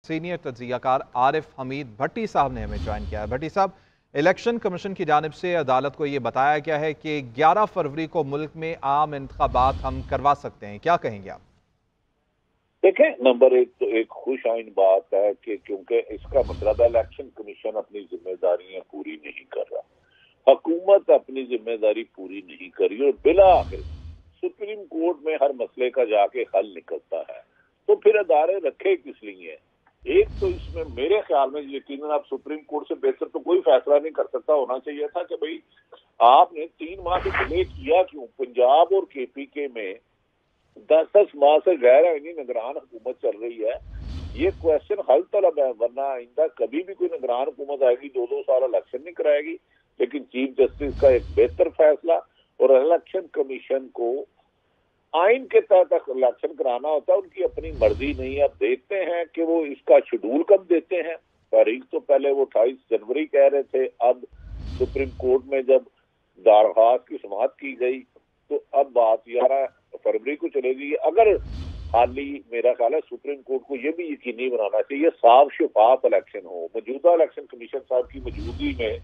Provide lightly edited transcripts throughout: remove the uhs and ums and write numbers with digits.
Senior तज्ज़ियाकार Arif Hamid भट्टी साहब ने हमें ज्वाइन किया है। भट्टी साहब, इलेक्शन कमीशन की जानिब से अदालत को ये बताया गया है कि 11 फरवरी को मुल्क में आम इंतखाबात हम करवा सकते हैं, क्या कहेंगे आप? देखें, नंबर एक तो एक खुश आइन बात है कि क्योंकि इसका मतलब है इलेक्शन कमीशन अपनी जिम्मेदारियां पूरी नहीं कर रहा, हुकूमत अपनी जिम्मेदारी पूरी नहीं कर रही और बिला आखिर सुप्रीम कोर्ट में हर मसले का जाके हल निकलता है, तो फिर अदारे रखे किस लिए हैं? एक तो इसमें मेरे ख्याल में यकीनन आप सुप्रीम कोर्ट से बेहतर तो कोई फैसला नहीं कर सकता। होना चाहिए था कि भाई आपने 3 माह से डिले किया क्यों? पंजाब और केपीके में 10-10 माह से गैर आईनी निगरान हुकूमत चल रही है। ये क्वेश्चन हल तलब है, वरना आइंदा कभी भी कोई निगरान हुकूमत आएगी 2-2 साल इलेक्शन नहीं कराएगी। लेकिन चीफ जस्टिस का एक बेहतर फैसला और इलेक्शन कमीशन को आइन के तहत इलेक्शन कराना होता है, उनकी अपनी मर्जी नहीं है। अब देखते हैं कि वो इसका शेड्यूल कब देते हैं। तारीख तो पहले वो 28 जनवरी कह रहे थे, अब सुप्रीम कोर्ट में जब दरख्वास्त की समाअत की गई तो अब बात 11 फरवरी को चलेगी। अगर हाली मेरा ख्याल है सुप्रीम कोर्ट को यह भी यकीनी बनाना चाहिए साफ शफाफ इलेक्शन हो। मौजूदा इलेक्शन कमीशन साहब की मौजूदगी में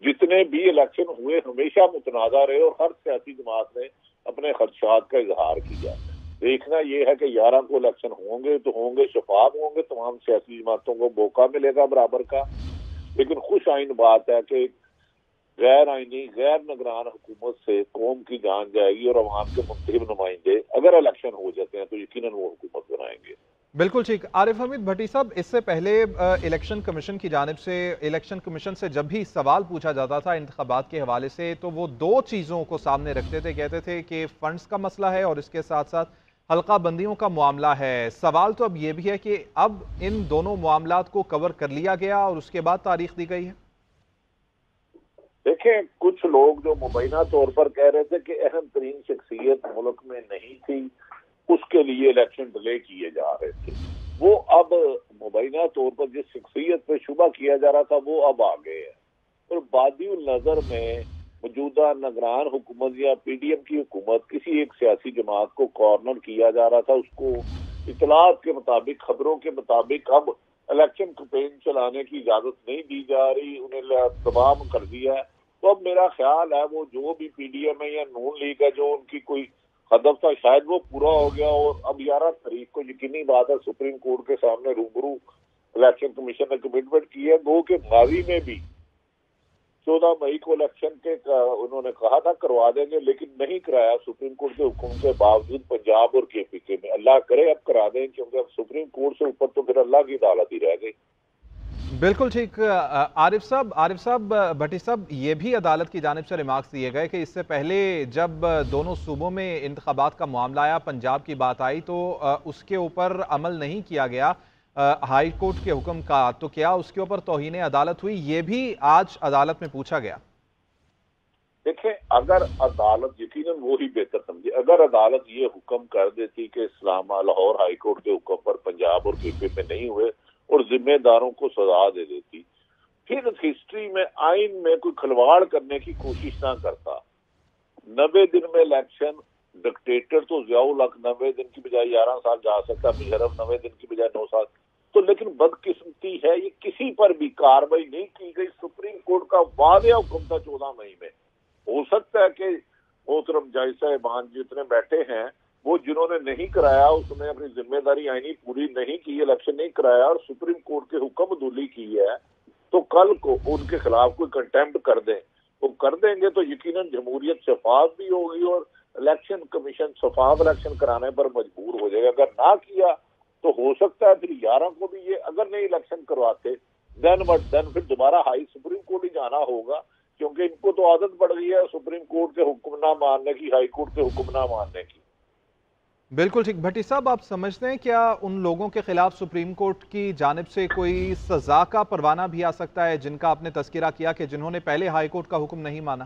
जितने भी इलेक्शन हुए हमेशा मुतनाज़ा रहे और हर सियासी जमात ने अपने खदशात का इजहार किया। देखना यह है कि 11 को इलेक्शन होंगे तो होंगे शफाफ होंगे, तमाम सियासी जमातों को मौका मिलेगा बराबर का। लेकिन खुश आइन बात है कि गैर आईनी गैर निगरान हुकूमत से कौम की जान जाएगी और अवाम के मुंतखब नुमाइंदे अगर इलेक्शन हो जाते हैं तो यकीनन वो हुकूमत बनाएंगे। बिल्कुल ठीक। आरिफ हमीद भट्टी साहब, इससे पहले इलेक्शन कमीशन की जानिब से इलेक्शन कमीशन से जब भी सवाल पूछा जाता था इंतखाबात के हवाले से, तो वो 2 चीज़ों को सामने रखते थे। कहते थे कि फंड्स का मसला है और इसके साथ साथ हल्का बंदियों का मामला है। सवाल तो अब ये भी है कि अब इन दोनों मामलात को कवर कर लिया गया और उसके बाद तारीख दी गई है। देखें, कुछ लोग जो मुबैना तौर पर कह रहे थे कि अहम तरीन शख्सियत मुल्क में नहीं थी, उसके लिए इलेक्शन डिले किए जा रहे थे, वो अब मुबैना तौर पर जिस शख्सियत पे शुबा किया जा रहा था वो अब आ गए हैं। और बादिउल नजर में मौजूदा निगरान हुकूमत या पीडीएम की हुकूमत किसी एक सियासी जमात को कॉर्नर किया जा रहा था। उसको इतलात के मुताबिक, खबरों के मुताबिक अब इलेक्शन कैंपेन चलाने की इजाजत नहीं दी जा रही, उन्हें तमाम कर दिया है। तो अब मेरा ख्याल है वो जो भी पीडीएम है या नून लीग है, जो उनकी कोई हदफ था शायद वो पूरा हो गया और अब 11 तारीख को यकीनी बात है सुप्रीम कोर्ट के सामने रूबरू इलेक्शन कमीशन ने कमिटमेंट की है। गो के मावी में भी 14 मई को इलेक्शन के उन्होंने कहा था करवा देंगे, लेकिन नहीं कराया सुप्रीम कोर्ट के हुक्म के बावजूद पंजाब और केपीके में। अल्लाह करे अब करा दें, क्योंकि अब सुप्रीम कोर्ट से ऊपर तो फिर अल्लाह की अदालत ही रह गई। बिल्कुल ठीक। आरिफ साहब भट्टी साहब, ये भी अदालत की जानिब से रिमार्क्स दिए गए कि इससे पहले जब दोनों सूबों में इंतखाबात का मामला आया, पंजाब की बात आई, तो उसके ऊपर अमल नहीं किया गया हाई कोर्ट के हुक्म का, तो क्या उसके ऊपर तौहीन अदालत हुई? ये भी आज अदालत में पूछा गया। देखें, अगर अदालत यकीनन वो ही बेहतर समझे, अगर अदालत ये हुक्म कर देती कि लाहौर हाई कोर्ट के हुक्म पर पंजाब और केपी में नहीं हुए और जिम्मेदारों को सजा दे देती, फिर हिस्ट्री में आइन में कोई खिलवाड़ करने की कोशिश ना करता। 90 दिन में इलेक्शन, डिक्टेटर तो ज़ियाउल हक 90 दिन की बजाय 11 साल जा सकता, मुशर्रफ 90 दिन की बजाय 9 साल। तो लेकिन बदकिस्मती है ये किसी पर भी कार्रवाई नहीं की गई। सुप्रीम कोर्ट का वादे हुक्म था 14 मई में। हो सकता है कि मोहतरम जज साहिबान जितने बैठे हैं वो जिन्होंने नहीं कराया उसने अपनी जिम्मेदारी आईनी पूरी नहीं की, इलेक्शन नहीं कराया और सुप्रीम कोर्ट के हुक्म अदूली की है, तो कल को उनके खिलाफ कोई कंटेम्प्ट कर दें, वो कर देंगे तो यकीनन जमहूरियत शफाफ भी होगी और इलेक्शन कमीशन शफाफ इलेक्शन कराने पर मजबूर हो जाएगा। अगर ना किया तो हो सकता है फिर 11 को भी ये अगर नहीं इलेक्शन करवाते देन फिर दोबारा हाई सुप्रीम कोर्ट ही जाना होगा, क्योंकि इनको तो आदत पड़ गई है सुप्रीम कोर्ट के हुक्म ना मानने की, हाई कोर्ट के हुक्म ना मानने की। बिल्कुल ठीक। भट्टी साहब, आप समझते हैं क्या उन लोगों के खिलाफ सुप्रीम कोर्ट की जानिब से कोई सजा का परवाना भी आ सकता है जिनका आपने तस्करा किया कि जिन्होंने पहले हाई कोर्ट का हुक्म नहीं माना?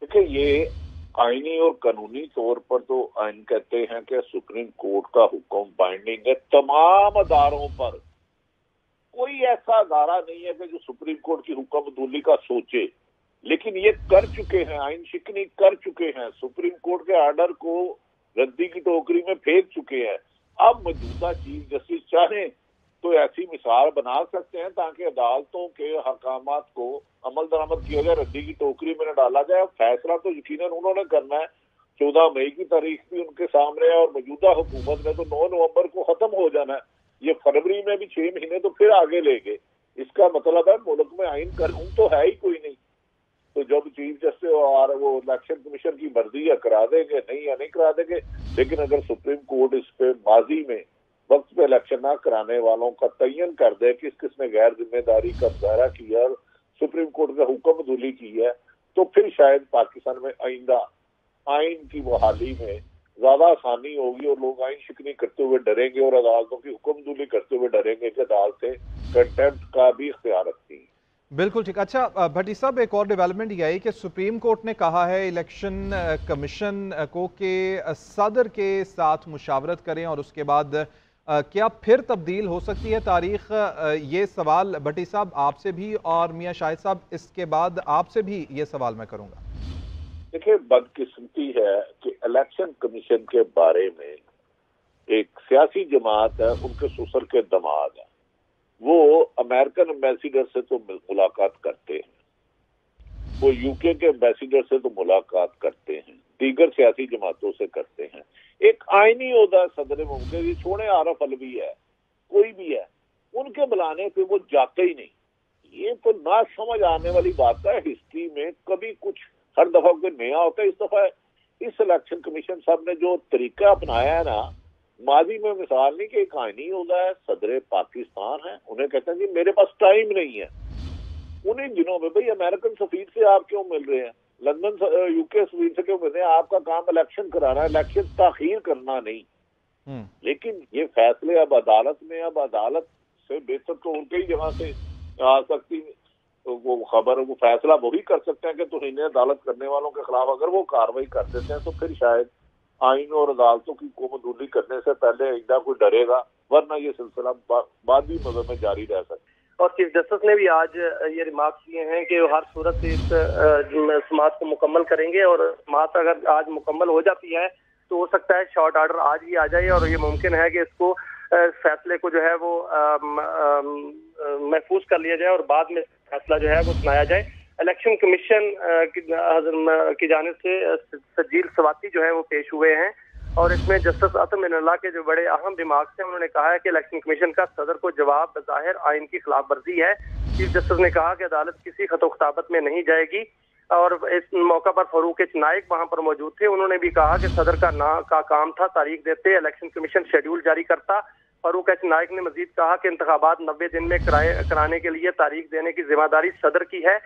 देखिए, ये आईनी और कानूनी तौर पर तो आइन कहते हैं कि सुप्रीम कोर्ट का हुक्म बाइंडिंग है तमाम अदारों पर। कोई ऐसा अदारा नहीं है कि जो सुप्रीम कोर्ट की हुक्म अदूली का सोचे, लेकिन ये कर चुके हैं, आइन शिकनी कर चुके हैं, सुप्रीम कोर्ट के आर्डर को रद्दी की टोकरी में फेंक चुके हैं। अब मौजूदा चीफ जस्टिस चाहे تو ایسی مثال بنا سکتے ہیں تاکہ عدالتوں کے حکامات کو عمل درآمد کیا جائے، ردی کی ٹوکری میں نہ ڈالا جائے. فیصلہ تو یقیناً انہوں نے کرنا ہے. 14 مئی کی تاریخ بھی ان کے سامنے ہے، اور موجودہ حکومت نے تو 9 نومبر کو ختم ہو جانا ہے. یہ فروری میں بھی 6 مہینے تو پھر آگے لے گئے. اس کا مطلب ہے ملک میں آئین قانون تو ہے ہی کوئی نہیں. تو جب چیف جسٹس اور وہ الیکشن کمیشن کی مرضی یا کرا دیں گے نہیں یا نہیں کرا دیں گے، لیکن اگر سپریم کورٹ اس پہ ماضی میں وقت پہ الیکشن نہ کرانے والوں کا تعین کر دے کہ کس نے غیر ذمہ داری کا مظاہرہ کیا اور سپریم کورٹ کا حکم عدولی کی ہے، تو پھر شاید پاکستان میں آئندہ آئین کی بحالی میں زیادہ آسانی ہوگی اور لوگ آئین شکنی کرتے ہوئے ڈریں گے اور عدالتوں کی حکم عدولی کرتے ہوئے ڈریں گے کہ عدالتیں کنٹمپٹ کا بھی اختیار رکھتی ہیں. بالکل ٹھیک. اچھا بھٹی صاحب، ایک اور ڈیولپمنٹ یہ آئی کہ سپریم کورٹ نے کہا ہے الیکشن کمیشن کو کہ صدر کے ساتھ مشاورت کریں اور اس کے بعد کیا پھر تبدیل ہو سکتی ہے تاریخ؟ یہ سوال بھٹی صاحب آپ سے بھی اور میاں شاہد صاحب اس کے بعد آپ سے بھی یہ سوال میں کروں گا. دیکھیں، بدقسمتی ہے کہ الیکشن کمیشن کے بارے میں ایک سیاسی جماعت ہے، ان کے سسر کے دماد ہیں، وہ امریکن ایمبیسیڈر سے تو ملاقات کرتے ہیں، وہ یو کے ایمبیسیڈر سے تو ملاقات کرتے ہیں، دیگر سیاسی جماعتوں سے کرتے ہیں. ایک آئینی عہدہ صدر ممکن یہ چھوڑے عارف علوی ہے، کوئی بھی ہے، ان کے بلانے پہ وہ جاتے ہی نہیں. یہ تو نہ سمجھ آنے والی بات ہے. ہسٹری میں کبھی کچھ ہر دفعہ کوئی نیا ہوتا ہے. اس دفعہ اس الیکشن کمیشن صاحب نے جو طریقہ اپنایا ہے نا، ماضی میں مثال نہیں کہ ایک آئینی عہدہ ہے، صدر پاکستان ہے، انہیں کہتے ہیں جی میرے پاس ٹائم نہیں ہے. انہیں دنوں میں بھئی امریکن سفیر سے آپ کیوں مل رہے ہیں، لندن یو کے سفیر سے کیوں مل رہے ہیں؟ آپ کا کام الیکشن کرانا ہے، الیکشن تاخیر کرنا نہیں. لیکن یہ فیصلے اب عدالت میں، اب عدالت سے بہتر تو ان کے ہی جگہ سے آ سکتی وہ خبر، وہ فیصلہ وہی کر سکتے ہیں کہ توہین عدالت کرنے والوں کے خلاف اگر وہ کاروائی کر دیتے ہیں تو پھر شاید آئین اور عدالتوں کی حکم عدولی کرنے سے پہلے آئندہ کوئی ڈرے گا، ورنہ یہ سلسلہ بعد بھی مدد میں جاری رہ سکتا ہے. اور چیف جسٹس نے بھی آج یہ ریمارکس کیے ہیں کہ ہر صورت سے اس سماعت کو مکمل کریں گے، اور سماعت اگر آج مکمل ہو جاتی ہے تو ہو سکتا ہے شارٹ آرڈر آج ہی آ جائے، اور یہ ممکن ہے کہ اس کو فیصلے کو جو ہے وہ محفوظ کر لیا جائے اور بعد میں فیصلہ جو ہے وہ سنایا جائے. الیکشن کمیشن کی جانب سے سجیل سواتی جو ہے وہ پیش ہوئے ہیں، اور اس میں جسٹس عاصم بن اللہ کے جو بڑے اہم ریمارکس ہیں، انہوں نے کہا ہے کہ الیکشن کمیشن کا صدر کو جواب بظاہر آئین کی خلاف ورزی ہے. چیف جسٹس نے کہا کہ عدالت کسی خط و خطابت میں نہیں جائے گی، اور اس موقع پر فاروق نائک وہاں پر موجود تھے. انہوں نے بھی کہا کہ صدر کا کام تھا تاریخ دیتے، الیکشن کمیشن شیڈول جاری کرتا. فاروق نائک نے مزید کہا کہ انتخابات 90 دن میں کرانے کے لیے تاریخ دینے کی ذمہ داری صدر کی ہے،